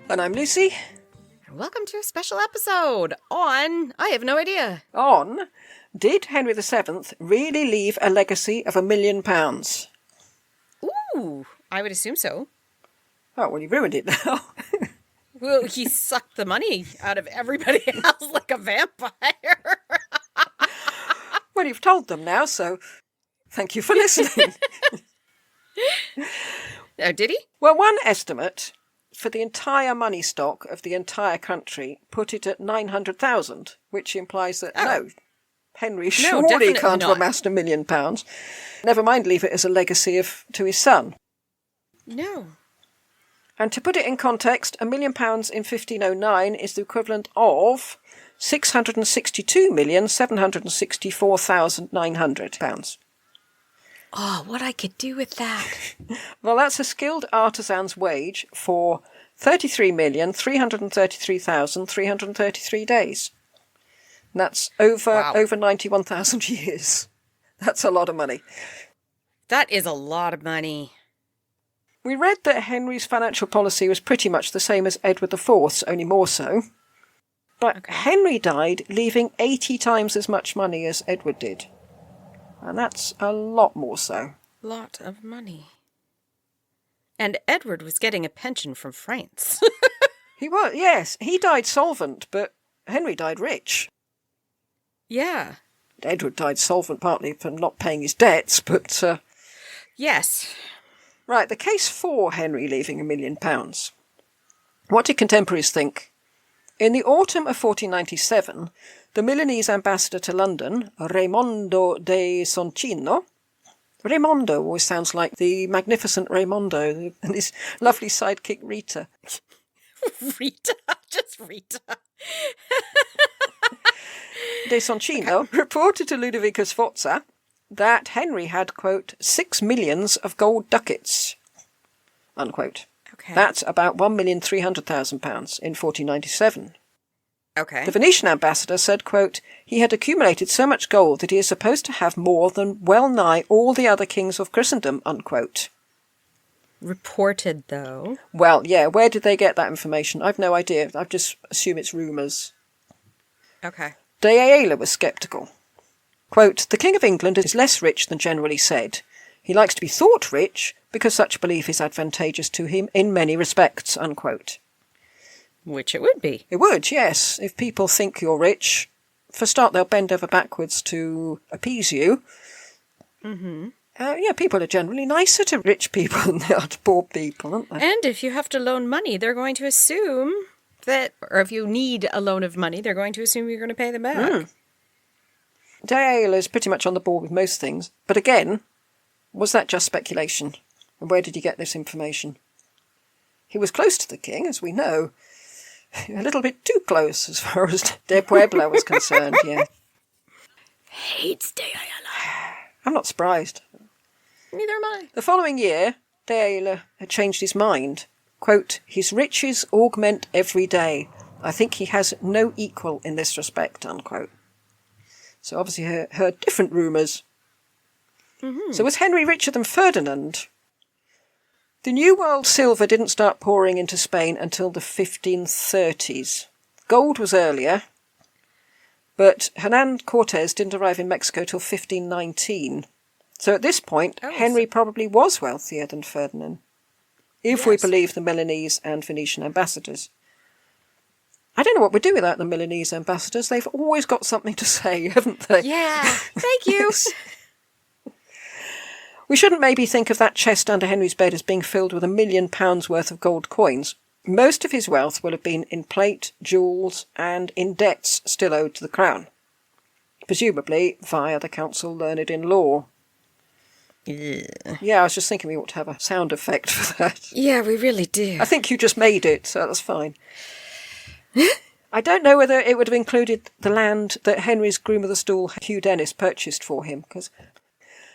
And I'm Lucy. And welcome to a special episode on, I have no idea. On, did Henry VII really leave a legacy of £1 million? Ooh, I would assume so. Oh, well, you ruined it now. Well, he sucked the money out of everybody else like a vampire. Well, you've told them now, so thank you for listening. Oh, did he? Well, one estimate for the entire money stock of the entire country put it at 900,000, which implies that, no, Henry surely can't have amassed £1 million. Never mind leave it as a legacy to his son. No. And to put it in context, £1 million in 1509 is the equivalent of £662,764,900. Oh, what I could do with that. Well, that's a skilled artisan's wage for 33,333,333 days. And that's over 91,000 years. That's a lot of money. That is a lot of money. We read that Henry's financial policy was pretty much the same as Edward IV's, only more so. But Henry died leaving 80 times as much money as Edward did. And that's a lot more so. Lot of money. And Edward was getting a pension from France. He was, yes. He died solvent, but Henry died rich. Yeah. Edward died solvent partly for not paying his debts, but... Yes. Right, the case for Henry leaving £1 million. What did contemporaries think? In the autumn of 1497, the Milanese ambassador to London, Raimondo de Soncino... Raimondo always sounds like the magnificent Raimondo and his lovely sidekick Rita. Rita? Just Rita. De Soncino reported to Ludovico Sforza that Henry had, quote, 6 millions of gold ducats, unquote. Okay. That's about £1,300,000 in 1497. Okay. The Venetian ambassador said, quote, he had accumulated so much gold that he is supposed to have more than well nigh all the other kings of Christendom, unquote. Reported, though. Well, yeah, where did they get that information? I've no idea. I just assume it's rumours. Okay. De Ayala was sceptical. Quote, the King of England is less rich than generally said. He likes to be thought rich because such belief is advantageous to him in many respects, unquote. Which it would be. It would, yes. If people think you're rich, for a start they'll bend over backwards to appease you. Mm-hmm. Yeah, people are generally nicer to rich people than they are to poor people, aren't they? And if you have to loan money, they're going to assume that, or if you need a loan of money, they're going to assume you're going to pay them back. Mm. De Ayala is pretty much on the ball with most things. But again, was that just speculation? And where did he get this information? He was close to the king, as we know. A little bit too close as far as De Puebla was concerned, yeah. Hates De Ayala. I'm not surprised. Neither am I. The following year, De Ayala had changed his mind. Quote, his riches augment every day. I think he has no equal in this respect, unquote. So obviously heard different rumours. Mm-hmm. So was Henry richer than Ferdinand? The New World silver didn't start pouring into Spain until the 1530s. Gold was earlier, but Hernan Cortes didn't arrive in Mexico till 1519. So at this point, Henry probably was wealthier than Ferdinand, if we believe the Milanese and Venetian ambassadors. I don't know what we'd do without the Milanese ambassadors. They've always got something to say, haven't they? Yeah, thank you. We shouldn't maybe think of that chest under Henry's bed as being filled with £1 million worth of gold coins. Most of his wealth will have been in plate, jewels, and in debts still owed to the crown. Presumably via the council learned in law. Yeah, I was just thinking we ought to have a sound effect for that. Yeah, we really do. I think you just made it, so that's fine. I don't know whether it would have included the land that Henry's groom of the stool, Hugh Dennis, purchased for him, because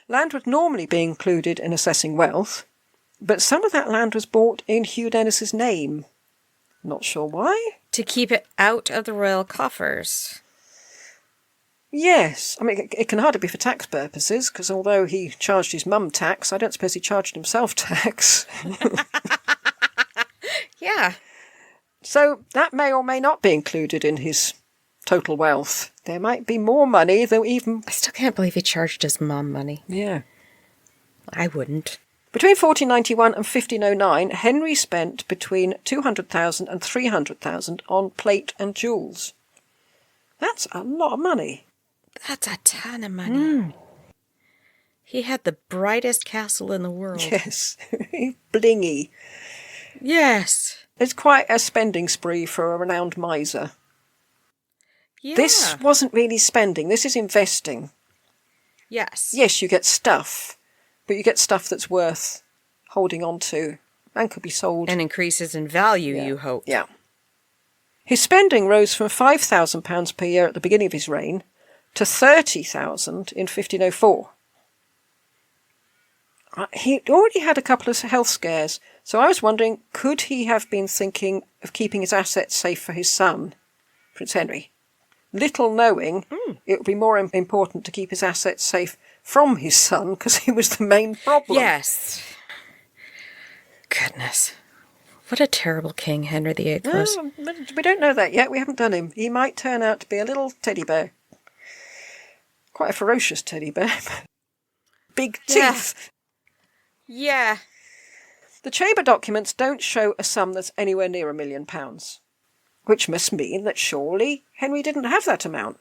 land would normally be included in assessing wealth, but some of that land was bought in Hugh Dennis's name. Not sure why. To keep it out of the royal coffers. Yes. I mean, it can hardly be for tax purposes, because although he charged his mum tax, I don't suppose he charged himself tax. Yeah. So that may or may not be included in his total wealth. There might be more money than even... I still can't believe he charged his mom money. Yeah. I wouldn't. Between 1491 and 1509, Henry spent between 200,000 and 300,000 on plate and jewels. That's a lot of money. That's a ton of money. He had the brightest castle in the world. Yes. Blingy. Yes. It's quite a spending spree for a renowned miser. Yeah. This wasn't really spending. This is investing. Yes. Yes, you get stuff, but you get stuff that's worth holding on to and could be sold. And increases in value, you hope. Yeah. His spending rose from £5,000 per year at the beginning of his reign to £30,000 in 1504. He already had a couple of health scares, so I was wondering, could he have been thinking of keeping his assets safe for his son, Prince Henry? Little knowing it would be more important to keep his assets safe from his son, because he was the main problem. Yes. Goodness. What a terrible king Henry VIII was. We don't know that yet. We haven't done him. He might turn out to be a little teddy bear. Quite a ferocious teddy bear. Big teeth. Yeah. The chamber documents don't show a sum that's anywhere near £1 million, which must mean that surely Henry didn't have that amount.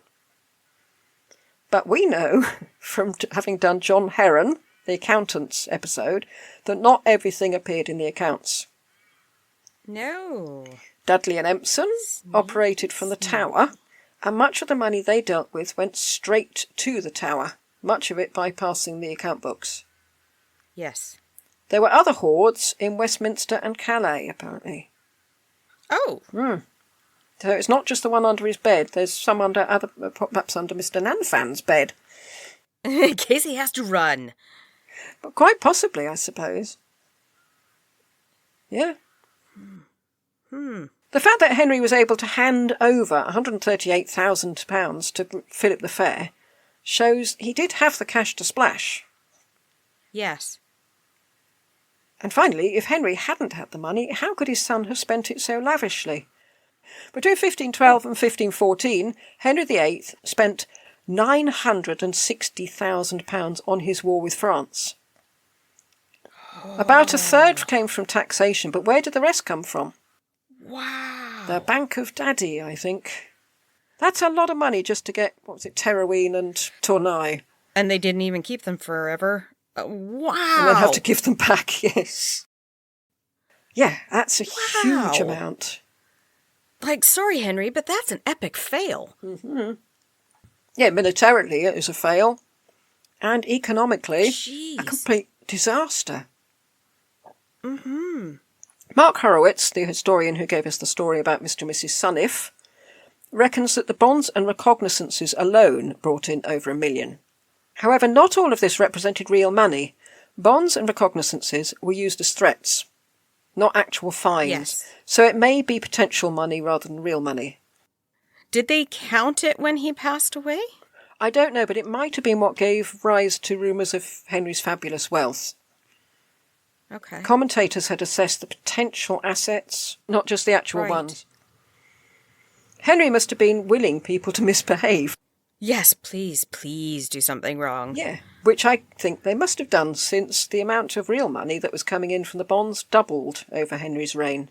But we know, from having done John Heron, the accountants episode, that not everything appeared in the accounts. No. Dudley and Empson operated from the Tower, and much of the money they dealt with went straight to the Tower, much of it bypassing the account books. Yes. There were other hoards in Westminster and Calais, apparently. Oh. So it's not just the one under his bed. There's some perhaps under Mr. Nanfan's bed. In case he has to run. But quite possibly, I suppose. Yeah. The fact that Henry was able to hand over £138,000 to Philip the Fair shows he did have the cash to splash. Yes. And finally, if Henry hadn't had the money, how could his son have spent it so lavishly? Between 1512 and 1514, Henry VIII spent £960,000 on his war with France. About a third came from taxation, but where did the rest come from? Wow. The Bank of Daddy, I think. That's a lot of money just to get, Terouine and Tournai. And they didn't even keep them forever. Wow. And then have to give them back, yes. Yeah, that's a huge amount. Like, sorry, Henry, but that's an epic fail. Mm-hmm. Yeah, militarily it was a fail. And economically, a complete disaster. Mm-hmm. Mark Horowitz, the historian who gave us the story about Mr. and Mrs. Suniff, reckons that the bonds and recognizances alone brought in over £1 million. However, not all of this represented real money. Bonds and recognizances were used as threats, not actual fines. Yes. So it may be potential money rather than real money. Did they count it when he passed away? I don't know, but it might have been what gave rise to rumours of Henry's fabulous wealth. Okay. Commentators had assessed the potential assets, not just the actual ones. Henry must have been willing people to misbehave. Yes, please do something wrong. Yeah, which I think they must have done, since the amount of real money that was coming in from the bonds doubled over Henry's reign.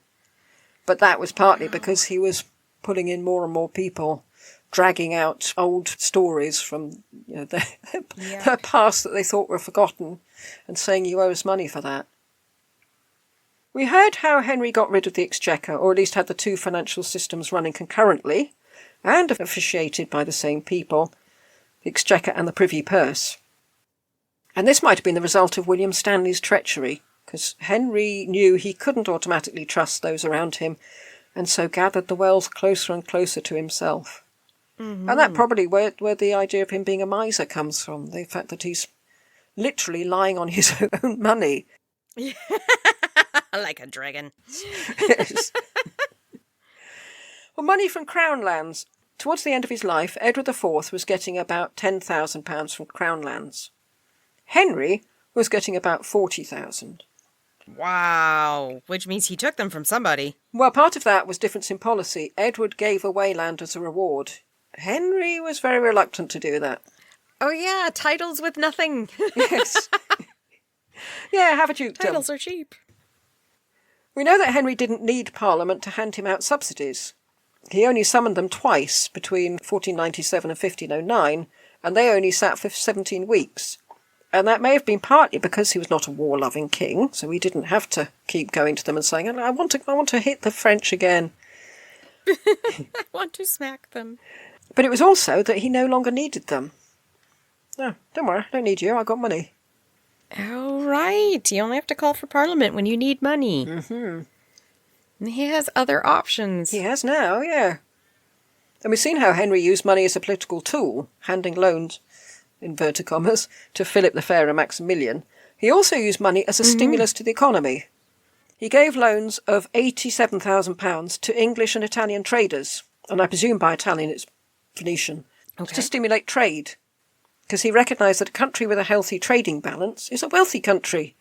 But that was partly because he was pulling in more and more people, dragging out old stories from their past that they thought were forgotten, and saying, you owe us money for that. We heard how Henry got rid of the Exchequer, or at least had the two financial systems running concurrently, and officiated by the same people, the Exchequer and the Privy Purse. And this might have been the result of William Stanley's treachery, because Henry knew he couldn't automatically trust those around him, and so gathered the wealth closer and closer to himself. Mm-hmm. And that probably where the idea of him being a miser comes from, the fact that he's literally lying on his own money. Like a dragon. Yes. Well, money from Crown lands. Towards the end of his life, Edward IV was getting about £10,000 from Crown lands. Henry was getting about £40,000. Wow. Which means he took them from somebody. Well, part of that was difference in policy. Edward gave away land as a reward. Henry was very reluctant to do that. Oh, yeah. Titles with nothing. Yes. Yeah, have a dukedom. Titles are cheap. We know that Henry didn't need Parliament to hand him out subsidies. He only summoned them twice between 1497 and 1509, and they only sat for 17 weeks. And that may have been partly because he was not a war-loving king, so he didn't have to keep going to them and saying, I want to hit the French again. I want to smack them. But it was also that he no longer needed them. No, don't worry, I don't need you, I got money. Oh, right. You only have to call for Parliament when you need money. Mm-hmm. He has other options. He has now, yeah. And we've seen how Henry used money as a political tool, handing loans, inverted commas, to Philip the Fair and Maximilian. He also used money as a stimulus to the economy. He gave loans of £87,000 to English and Italian traders, and I presume by Italian it's Venetian, to stimulate trade. Because he recognised that a country with a healthy trading balance is a wealthy country.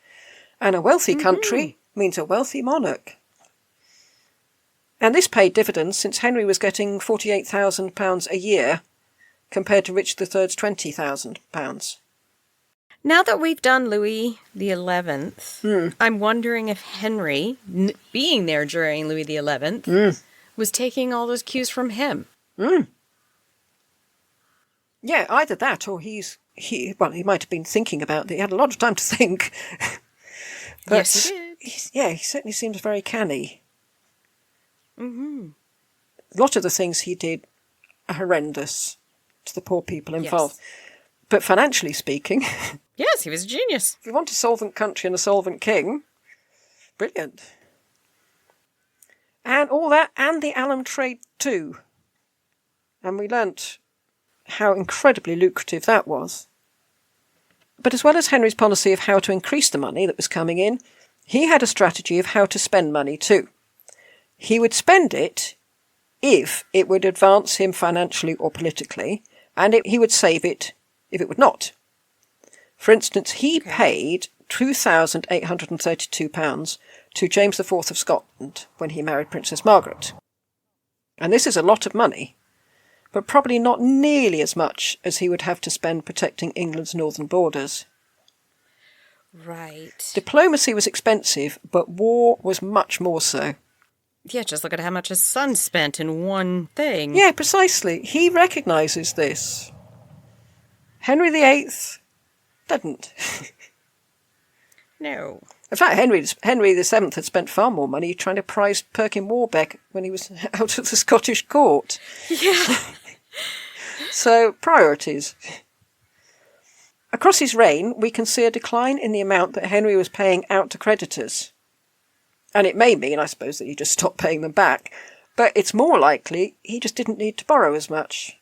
And a wealthy country means a wealthy monarch. And this paid dividends since Henry was getting £48,000 a year compared to Richard III's £20,000. Now that we've done Louis XI, I'm wondering if Henry, being there during Louis XI, was taking all those cues from him. Yeah, either that or he might have been thinking about it. He had a lot of time to think. But yes, he did. He certainly seems very canny. Mm-hmm. A lot of the things he did are horrendous to the poor people involved. Yes. But financially speaking, Yes, he was a genius. if you want a solvent country and a solvent king, brilliant. And all that, and the alum trade too. And we learnt how incredibly lucrative that was. But as well as Henry's policy of how to increase the money that was coming in, he had a strategy of how to spend money too. He would spend it if it would advance him financially or politically, and he would save it if it would not. For instance, he paid £2,832 to James IV of Scotland when he married Princess Margaret. And this is a lot of money, but probably not nearly as much as he would have to spend protecting England's northern borders. Right. Diplomacy was expensive, but war was much more so. Yeah, just look at how much his son spent in one thing. Yeah, precisely. He recognises this. Henry VIII didn't. No. In fact, Henry VII had spent far more money trying to prize Perkin Warbeck when he was out of the Scottish court. Yeah. So, priorities. Across his reign, we can see a decline in the amount that Henry was paying out to creditors. And it may mean, I suppose, that he just stopped paying them back, but it's more likely he just didn't need to borrow as much.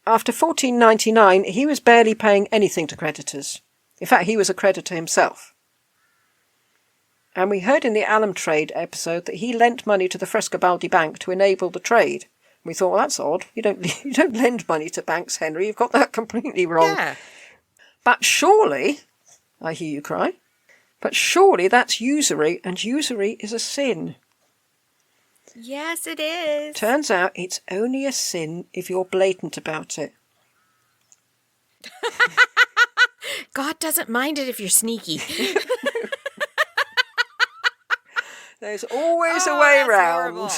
After 1499, he was barely paying anything to creditors. In fact, he was a creditor himself. And we heard in the alum trade episode that he lent money to the Frescobaldi Bank to enable the trade. We thought, well, that's odd. You don't lend money to banks, Henry. You've got that completely wrong. Yeah. But surely, I hear you cry, but surely that's usury, and usury is a sin. Yes, it is. Turns out it's only a sin if you're blatant about it. God doesn't mind it if you're sneaky. There's always a way round. Horrible.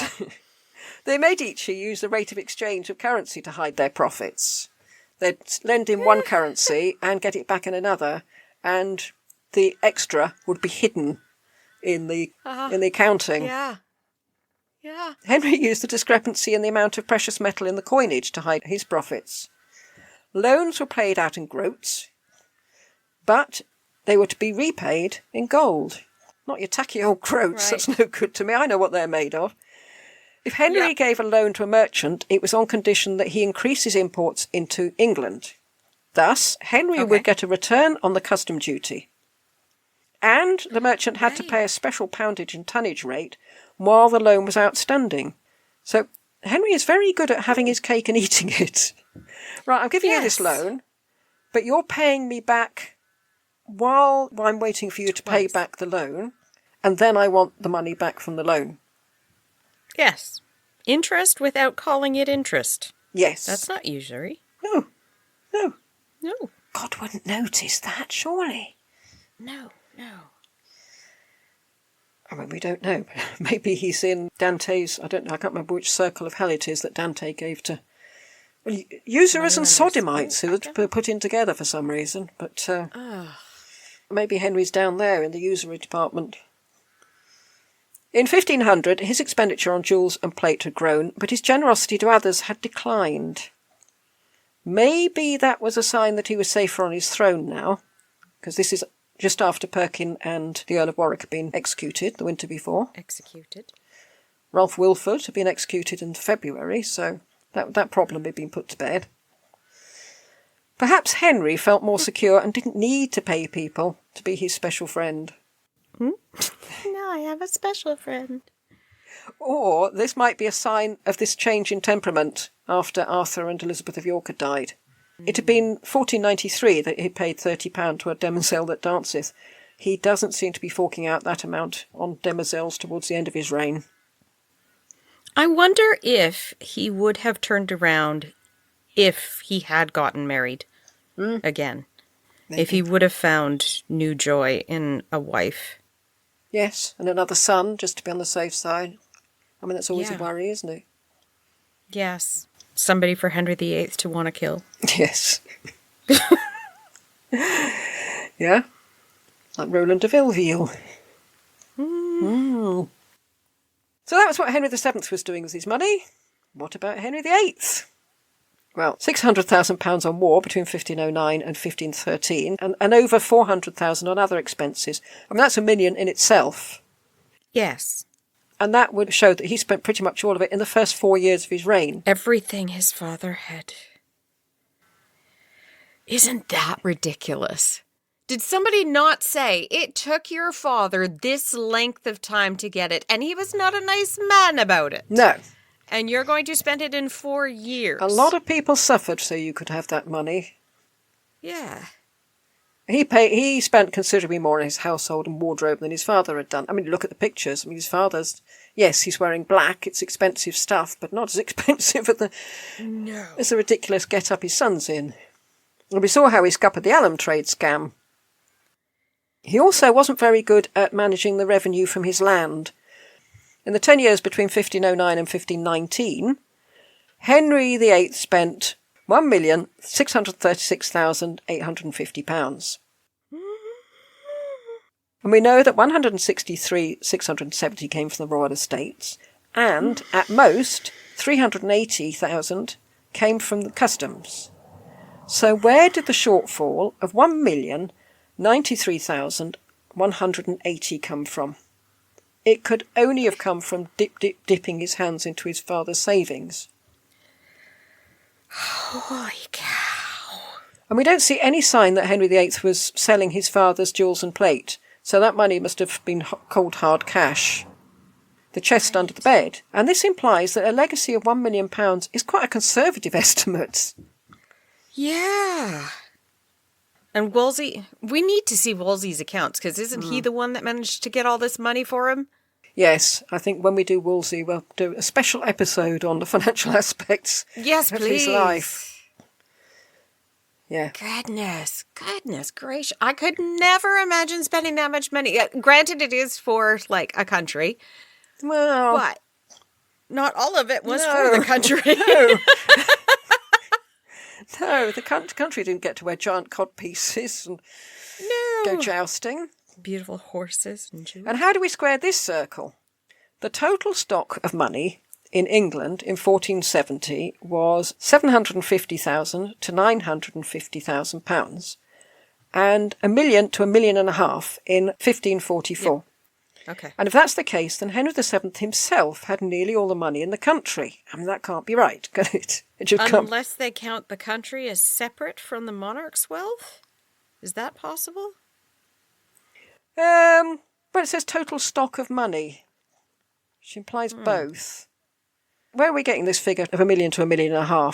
The Medici used the rate of exchange of currency to hide their profits. They'd lend in one currency and get it back in another, and the extra would be hidden in the accounting. Yeah. Yeah. Henry used the discrepancy in the amount of precious metal in the coinage to hide his profits. Loans were paid out in groats, but they were to be repaid in gold. Not your tacky old groats, Right. That's no good to me. I know what they're made of. If Henry gave a loan to a merchant, it was on condition that he increase his imports into England. Thus, Henry would get a return on the custom duty. And the merchant had to pay a special poundage and tonnage rate while the loan was outstanding. So Henry is very good at having his cake and eating it. Right, I'm giving you this loan, but you're paying me back while I'm waiting for you to pay back the loan, and then I want the money back from the loan. Yes. Interest without calling it interest. Yes. That's not usury. No. No. God wouldn't notice that, surely. No. I mean, we don't know. Maybe he's in Dante's, I don't know, I can't remember which circle of hell it is that Dante gave to usurers and sodomites who were put in together for some reason. But maybe Henry's down there in the usury department. In 1500, his expenditure on jewels and plate had grown, but his generosity to others had declined. Maybe that was a sign that he was safer on his throne now, because this is just after Perkin and the Earl of Warwick had been executed the winter before. Executed. Rolf Wilford had been executed in February, so that problem had been put to bed. Perhaps Henry felt more secure and didn't need to pay people to be his special friend. Now I have a special friend. Or this might be a sign of this change in temperament after Arthur and Elizabeth of York had died. It had been 1493 that he paid £30 to a demoiselle that danceth. He doesn't seem to be forking out that amount on demoiselles towards the end of his reign. I wonder if he would have turned around if he had gotten married again. Maybe. If he would have found new joy in a wife. Yes, and another son, just to be on the safe side. I mean, that's always a worry, isn't it? Yes. Somebody for Henry VIII to want to kill. Yes. Yeah. Like Roland de Villeville. So that was what Henry VII was doing with his money. What about Henry VIII? Well, £600,000 on war between 1509 and 1513, and over £400,000 on other expenses. I mean, that's £1 million in itself. Yes. And that would show that he spent pretty much all of it in the first 4 years of his reign. Everything his father had. Isn't that ridiculous? Did somebody not say, it took your father this length of time to get it, and he was not a nice man about it? No. And you're going to spend it in 4 years. A lot of people suffered so you could have that money. Yeah. He spent considerably more on his household and wardrobe than his father had done. I mean, look at the pictures. I mean, his father's, yes, he's wearing black. It's expensive stuff, but not as expensive as the ridiculous get-up his son's in. And we saw how he scuppered the alum trade scam. He also wasn't very good at managing the revenue from his land. In the 10 years between 1509 and 1519, Henry VIII spent £1,636,850. And we know that 163,670 came from the royal estates, and at most 380,000 came from the customs. So where did the shortfall of 1,093,180 come from? It could only have come from dipping his hands into his father's savings. Holy cow. And we don't see any sign that Henry VIII was selling his father's jewels and plate, so that money must have been cold hard cash. The chest under the bed. And this implies that a legacy of £1 million is quite a conservative estimate. Yeah. And Wolsey, we need to see Wolsey's accounts, because isn't he the one that managed to get all this money for him? Yes, I think when we do Wolsey, we'll do a special episode on the financial aspects of his life. Yeah. Goodness gracious. I could never imagine spending that much money. Granted, it is for, like, a country. Well. But not all of it was for the country. No, the country didn't get to wear giant cod pieces and go jousting. Beautiful horses and jewels. And how do we square this circle? The total stock of money in England in 1470 was £750,000 to £950,000, and £1 million to £1.5 million in 1544. Yep. Okay. And if that's the case, then Henry VII himself had nearly all the money in the country. I mean, that can't be right, can it? Unless they count the country as separate from the monarch's wealth? Is that possible? But it says total stock of money, which implies both. Where are we getting this figure of £1 million to £1.5 million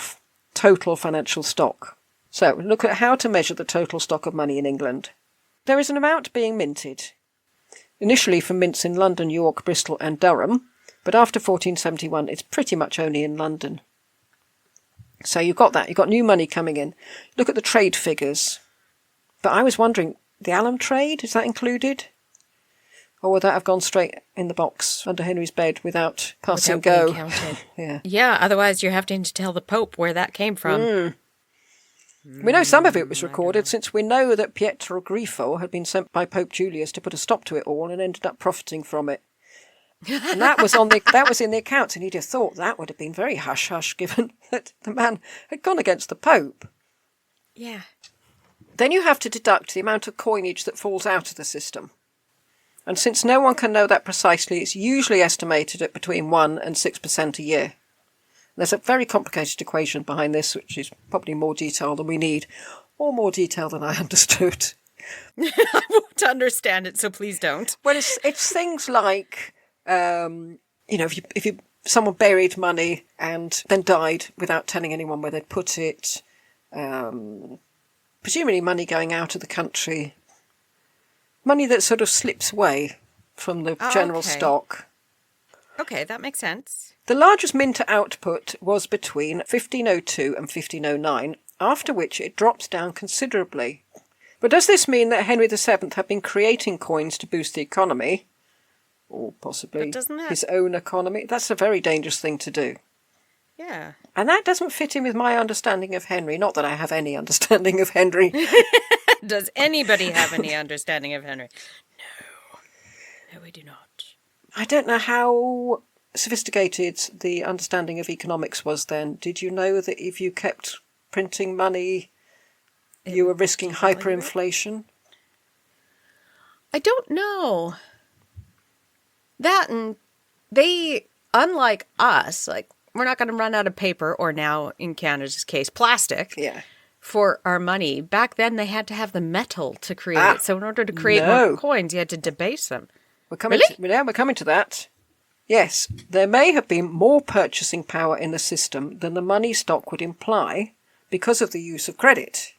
total financial stock? So look at how to measure the total stock of money in England. there is an amount being minted, initially from mints in London, York, Bristol and Durham, but after 1471 it's pretty much only in London. So you've got that, you've got new money coming in. Look at the trade figures. But I was wondering, the alum trade, is that included? Or would that have gone straight in the box under Henry's bed without passing go? Yeah, otherwise you're having to tell the Pope where that came from. We know some of it was recorded, since we know that Pietro Grifo had been sent by Pope Julius to put a stop to it all and ended up profiting from it. And that was in the accounts, and you'd have thought that would have been very hush-hush, given that the man had gone against the Pope. Yeah. Then you have to deduct the amount of coinage that falls out of the system. And since no one can know that precisely, it's usually estimated at between 1% and 6% a year. There's a very complicated equation behind this, which is probably more detail than we need, or more detail than I understood. I won't understand it, so please don't. Well, it's things like, if someone buried money and then died without telling anyone where they'd put it, presumably money going out of the country, money that sort of slips away from the general stock. Okay, that makes sense. The largest minter output was between 1502 and 1509, after which it drops down considerably. But does this mean that Henry VII had been creating coins to boost the economy? Or possibly his own economy? That's a very dangerous thing to do. Yeah. And that doesn't fit in with my understanding of Henry. Not that I have any understanding of Henry. Does anybody have any understanding of Henry? No, we do not. I don't know how sophisticated the understanding of economics was then. Did you know that if you kept printing money, you were risking hyperinflation? I don't know. That, and they, unlike us, like, we're not going to run out of paper, or now, in Canada's case, plastic, for our money. Back then, they had to have the metal to create it. So in order to create more coins, you had to debase them. We're coming to that. Yes, there may have been more purchasing power in the system than the money stock would imply because of the use of credit.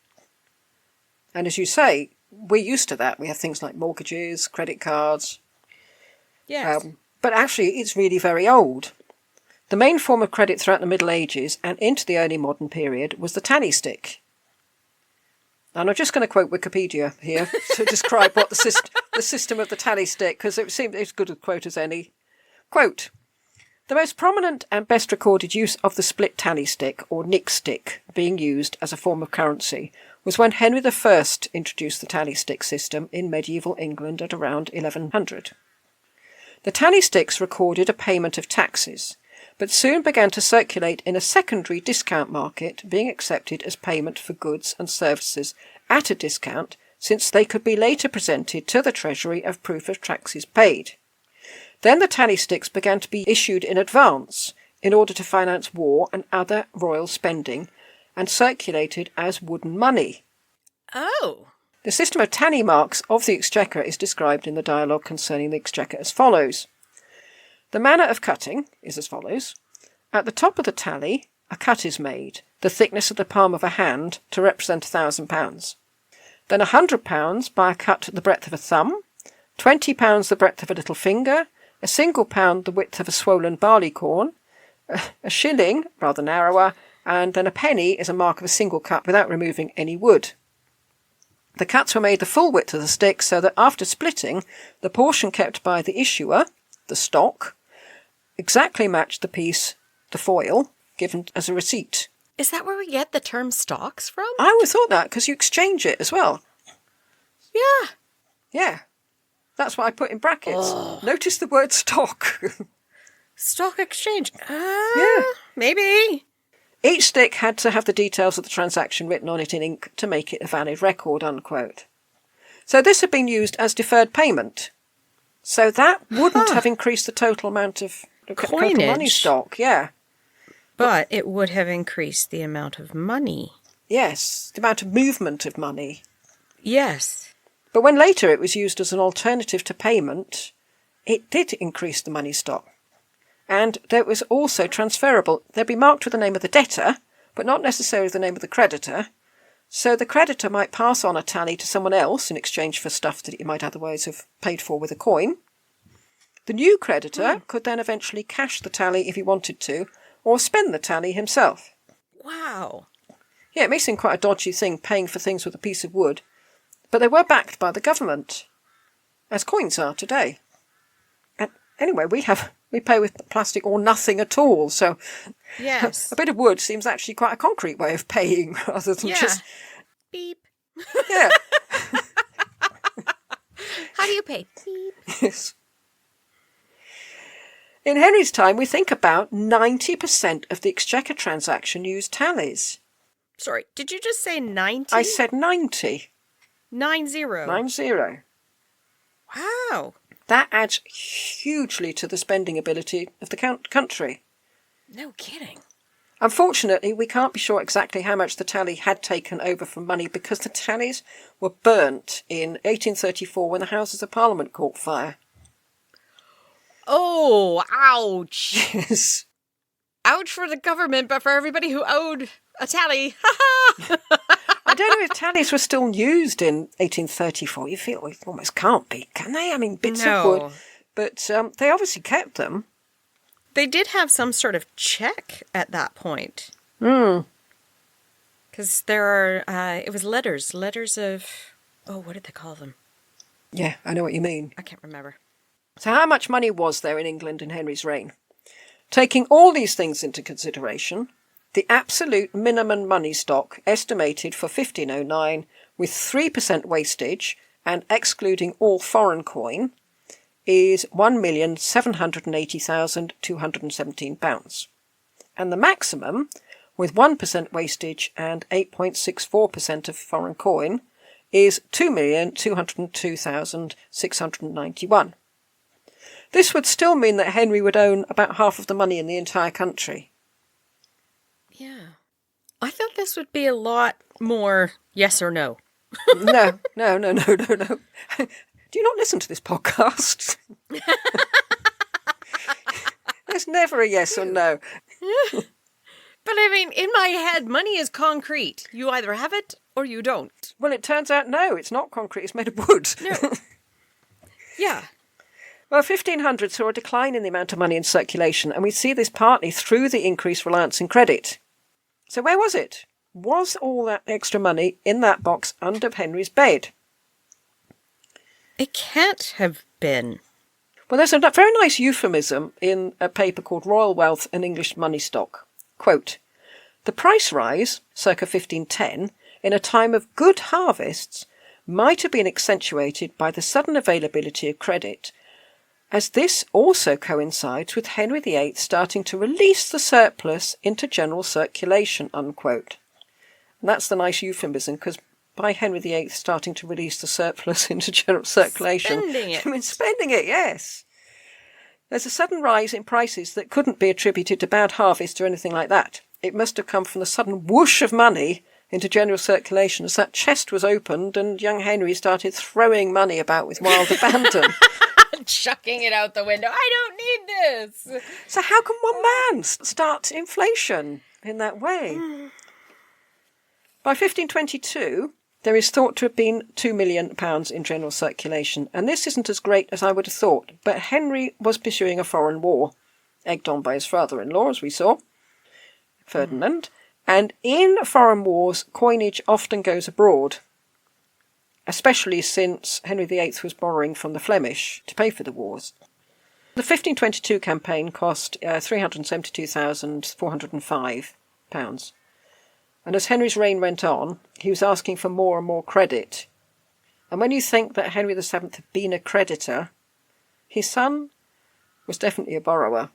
And as you say, we're used to that. We have things like mortgages, credit cards. Yes. But actually, it's really very old. The main form of credit throughout the Middle Ages and into the early modern period was the tally stick. And I'm just going to quote Wikipedia here to describe what the system of the tally stick, because it seems as good a quote as any. Quote, the most prominent and best recorded use of the split tally stick, or nick stick, being used as a form of currency was when Henry I introduced the tally stick system in medieval England at around 1100. The tally sticks recorded a payment of taxes, but soon began to circulate in a secondary discount market, being accepted as payment for goods and services at a discount, since they could be later presented to the Treasury as proof of taxes paid. Then the tally sticks began to be issued in advance in order to finance war and other royal spending, and circulated as wooden money. Oh. The system of tally marks of the Exchequer is described in the dialogue concerning the Exchequer as follows. The manner of cutting is as follows. At the top of the tally, a cut is made, the thickness of the palm of a hand, to represent £1,000. Then £100 by a cut the breadth of a thumb, £20 the breadth of a little finger, a single pound the width of a swollen barley corn, a shilling, rather narrower, and then a penny is a mark of a single cut without removing any wood. The cuts were made the full width of the stick, so that after splitting, the portion kept by the issuer, the stock, exactly matched the piece, the foil, given as a receipt. Is that where we get the term stocks from? I would have thought that, because you exchange it as well. Yeah. Yeah. That's what I put in brackets. Oh. Notice the word stock. Stock exchange. Yeah. Maybe. Each stick had to have the details of the transaction written on it in ink to make it a valid record, unquote. So this had been used as deferred payment. So that wouldn't have increased the total amount of total money stock, yeah. But it would have increased the amount of money. Yes, the amount of movement of money. Yes. But when later it was used as an alternative to payment, it did increase the money stock. And there was also transferable. They'd be marked with the name of the debtor, but not necessarily the name of the creditor. So the creditor might pass on a tally to someone else in exchange for stuff that he might otherwise have paid for with a coin. The new creditor could then eventually cash the tally if he wanted to, or spend the tally himself. Wow. Yeah, it may seem quite a dodgy thing, paying for things with a piece of wood, but they were backed by the government, as coins are today. And anyway, we pay with plastic or nothing at all, so Yes. a bit of wood seems actually quite a concrete way of paying rather than just... Beep. Yeah. How do you pay? Beep. Yes. In Henry's time, we think about 90% of the exchequer transaction used tallies. Sorry, did you just say 90? I said 90. 90. 90. Wow. That adds hugely to the spending ability of the country. No kidding. Unfortunately, we can't be sure exactly how much the tally had taken over from money because the tallies were burnt in 1834 when the Houses of Parliament caught fire. Oh, ouch. Yes. Ouch for the government, but for everybody who owed a tally. I don't know if tallies were still used in 1834. You feel it almost can't be, can they? I mean, bits of wood. But they obviously kept them. They did have some sort of check at that point. Hmm. Because there are, it was letters of, what did they call them? Yeah, I know what you mean. I can't remember. So how much money was there in England in Henry's reign? Taking all these things into consideration, the absolute minimum money stock estimated for 1509 with 3% wastage and excluding all foreign coin is £1,780,217. And the maximum, with 1% wastage and 8.64% of foreign coin, is 2,202,691. This would still mean that Henry would own about half of the money in the entire country. Yeah. I thought this would be a lot more yes or no. No. Do you not listen to this podcast? There's never a yes or no. But I mean, in my head, money is concrete. You either have it or you don't. Well, it turns out, no, it's not concrete. It's made of wood. No. Yeah. Well, 1500 saw a decline in the amount of money in circulation, and we see this partly through the increased reliance in credit. So where was it? Was all that extra money in that box under Henry's bed? It can't have been. Well, there's a very nice euphemism in a paper called Royal Wealth and English Money Stock. Quote, "The price rise, circa 1510, in a time of good harvests, might have been accentuated by the sudden availability of credit, as this also coincides with Henry VIII starting to release the surplus into general circulation," unquote. And that's the nice euphemism, because by Henry VIII starting to release the surplus into general circulation... Spending it. I mean, spending it, yes. There's a sudden rise in prices that couldn't be attributed to bad harvest or anything like that. It must have come from the sudden whoosh of money into general circulation as that chest was opened and young Henry started throwing money about with wild abandon. Chucking it out the window. I don't need this. So how can one man start inflation in that way? By 1522, there is thought to have been £2 million in general circulation, and this isn't as great as I would have thought, but Henry was pursuing a foreign war, egged on by his father-in-law, as we saw, Ferdinand, and in foreign wars, coinage often goes abroad, especially since Henry VIII was borrowing from the Flemish to pay for the wars. The 1522 campaign cost £372,405. And as Henry's reign went on, he was asking for more and more credit. And when you think that Henry VII had been a creditor, his son was definitely a borrower.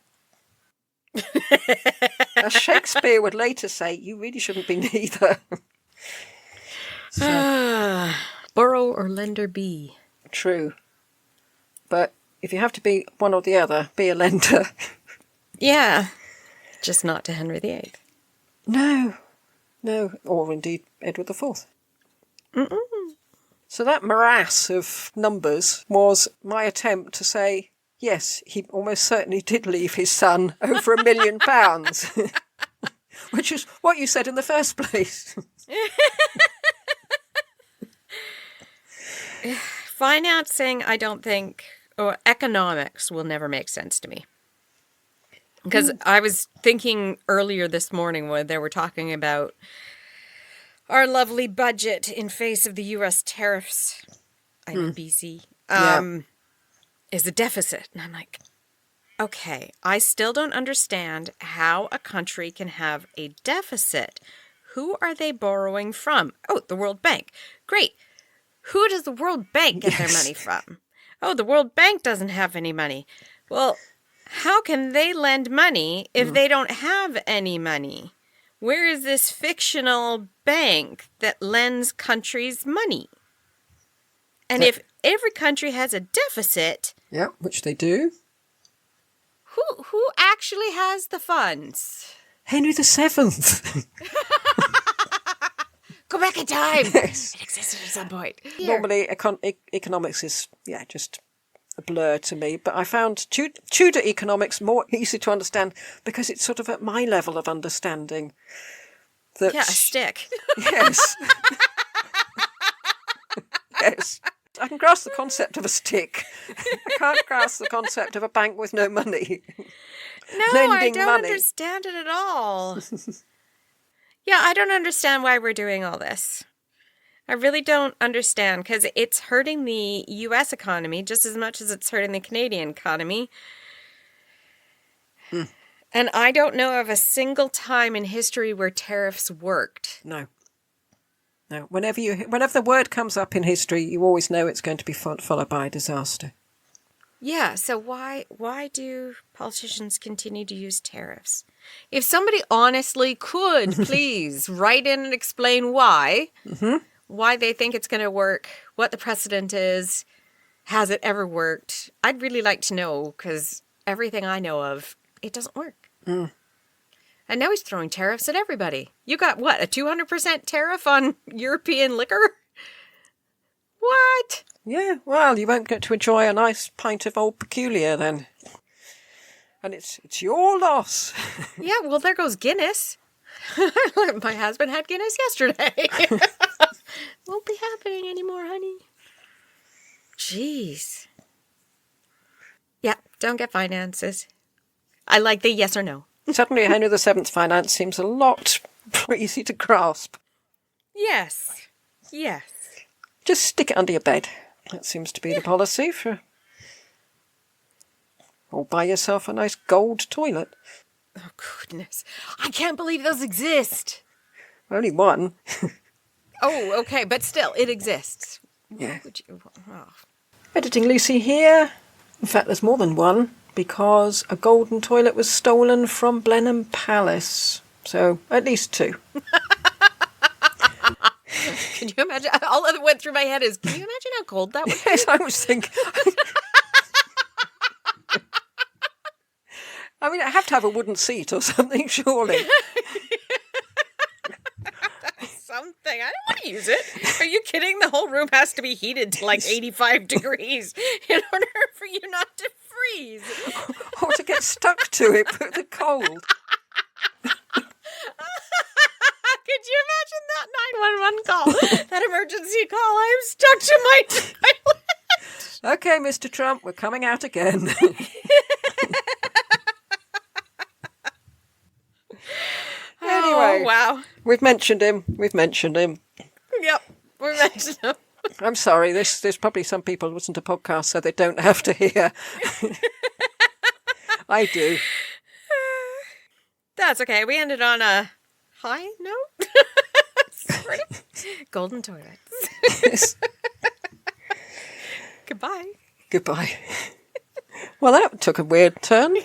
As Shakespeare would later say, you really shouldn't be neither. Borrow or lender be. True. But if you have to be one or the other, be a lender. Yeah. Just not to Henry VIII. No, or indeed Edward IV. Mm-mm. So that morass of numbers was my attempt to say, yes, he almost certainly did leave his son over £1 million, which is what you said in the first place. Financing, I don't think, or economics will never make sense to me. Because I was thinking earlier this morning when they were talking about our lovely budget in face of the U.S. tariffs, I'm in BC, is a deficit. And I'm like, okay, I still don't understand how a country can have a deficit. Who are they borrowing from? Oh, the World Bank. Great. Who does the World Bank get their money from? Oh, the World Bank doesn't have any money. Well, how can they lend money if they don't have any money? Where is this fictional bank that lends countries money? And if every country has a deficit... Yeah, which they do. Who actually has the funds? Henry VII. Go back in time. Yes. It existed at some point. Normally, economics is, just a blur to me. But I found Tudor economics more easy to understand because it's sort of at my level of understanding. That, yeah, a stick. Yes. Yes. I can grasp the concept of a stick. I can't grasp the concept of a bank with no money. No, I don't understand it at all. Yeah, I don't understand why we're doing all this. I really don't understand because it's hurting the U.S. economy just as much as it's hurting the Canadian economy. And I don't know of a single time in history where tariffs worked. No. No. Whenever the word comes up in history, you always know it's going to be followed by a disaster. Yeah, so why do politicians continue to use tariffs? If somebody honestly could, please write in and explain why they think it's going to work, what the precedent is, has it ever worked? I'd really like to know because everything I know of, it doesn't work. And now he's throwing tariffs at everybody. You got what, a 200% tariff on European liquor? What? Yeah, well, you won't get to enjoy a nice pint of Old Peculiar then. And it's your loss. Yeah, well, there goes Guinness. My husband had Guinness yesterday. Won't be happening anymore, honey. Jeez. Yeah, don't get finances. I like the yes or no. Suddenly Henry VII's finance seems a lot more easy to grasp. Yes. Yes. Just stick it under your bed. That seems to be the policy for... Or buy yourself a nice gold toilet. Oh, goodness. I can't believe those exist. Only one. Oh, okay, but still, it exists. Yeah. Oh. Editing Lucy here. In fact, there's more than one, because a golden toilet was stolen from Blenheim Palace. So, at least two. Can you imagine? All that went through my head is, can you imagine how cold that was? Yes, I was thinking... I mean, I have to have a wooden seat or something, surely. Something. I don't want to use it. Are you kidding? The whole room has to be heated to like 85 degrees in order for you not to freeze. Or to get stuck to it with the cold. Could you imagine that 911 call? That emergency call. I'm stuck to my toilet. Okay, Mr. Trump, we're coming out again. Anyway, oh, wow. We've mentioned him. Yep, we mentioned him. I'm sorry, there's probably some people who listen to podcasts so they don't have to hear. I do. That's okay. We ended on a high note. Sort of. Golden toilets. Yes. Goodbye. Goodbye. Well, that took a weird turn.